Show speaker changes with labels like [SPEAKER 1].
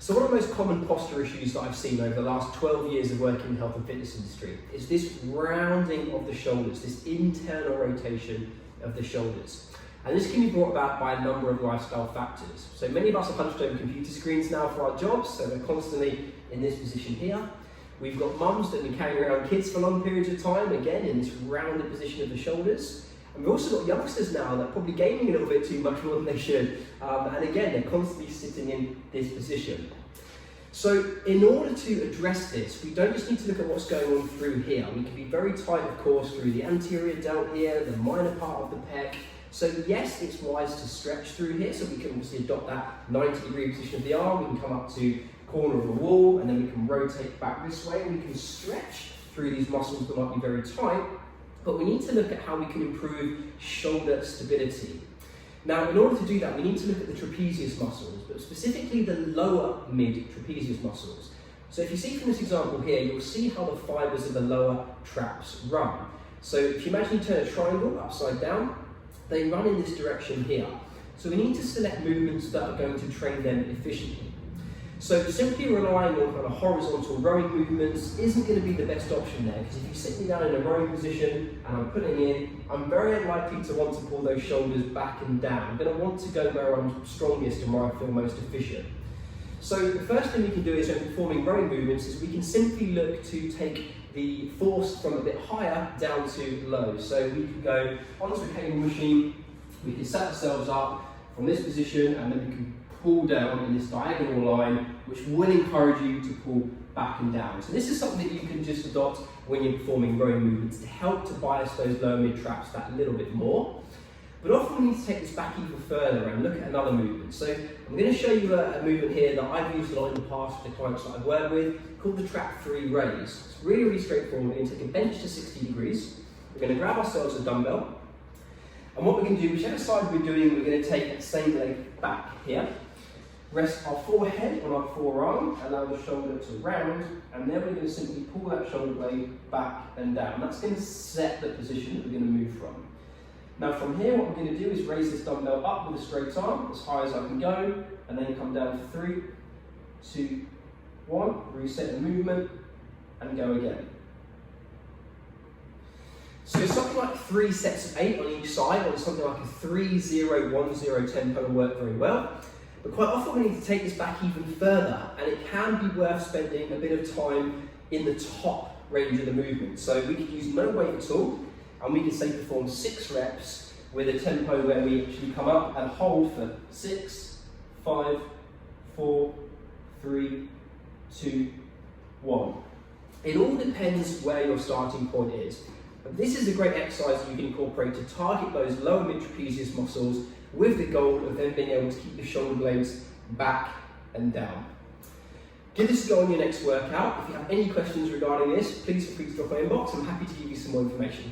[SPEAKER 1] So one of the most common posture issues that I've seen over the last 12 years of working in the health and fitness industry is this rounding of the shoulders, this internal rotation of the shoulders. And this can be brought about by a number of lifestyle factors. So many of us are hunched over computer screens now for our jobs, so we're constantly in this position here. We've got mums that have been carrying around kids for long periods of time, again in this rounded position of the shoulders. And we've also got youngsters now that are probably gaming a little bit too much more than they should. And again, they're constantly sitting in this position. So in order to address this, we don't just need to look at what's going on through here. We can be very tight, of course, through the anterior delt here, the minor part of the pec. So yes, it's wise to stretch through here, so we can obviously adopt that 90-degree position of the arm. We can come up to corner of the wall, and then we can rotate back this way. We can stretch through these muscles that might be very tight. But we need to look at how we can improve shoulder stability. Now, in order to do that, we need to look at the trapezius muscles, but specifically the lower mid trapezius muscles. So if you see from this example here, you'll see how the fibers of the lower traps run. So if you imagine you turn a triangle upside down, they run in this direction here. So we need to select movements that are going to train them efficiently. So simply relying on kind of horizontal rowing movements isn't going to be the best option there, because if you sit me down in a rowing position and I'm putting in, I'm very unlikely to want to pull those shoulders back and down. I'm going to want to go where I'm strongest and where I feel most efficient. So the first thing we can do is when performing rowing movements is we can simply look to take the force from a bit higher down to low. So we can go onto a cable machine, we can set ourselves up from this position, and then we can pull down in this diagonal line, which will encourage you to pull back and down. So this is something that you can just adopt when you're performing rowing movements to help to bias those lower mid traps that little bit more. But often we need to take this back even further and look at another movement. So I'm going to show you a movement here that I've used a lot in the past with the clients that I've worked with, called the trap 3 raise. It's really, really straightforward. We're going to take a bench to 60 degrees. We're going to grab ourselves a dumbbell. And what we're going to do, whichever side we're doing, we're going to take that same leg back here. Rest our forehead on our forearm, allow the shoulder to round, and then we're going to simply pull that shoulder blade back and down. That's going to set the position that we're going to move from. Now from here, what we're going to do is raise this dumbbell up with a straight arm, as high as I can go, and then come down 3, 2, 1, reset the movement, and go again. So something like 3 sets of 8 on each side, or something like a 3-0-1-0 tempo will work very well. But quite often we need to take this back even further, and it can be worth spending a bit of time in the top range of the movement. So we could use no weight at all, and we could say perform 6 reps with a tempo where we actually come up and hold for 6, 5, 4, 3, 2, 1. It all depends where your starting point is. But this is a great exercise you can incorporate to target those lower mid trapezius muscles with the goal of then being able to keep the shoulder blades back and down. Give this a go on your next workout. If you have any questions regarding this, please feel free to drop my inbox. I'm happy to give you some more information.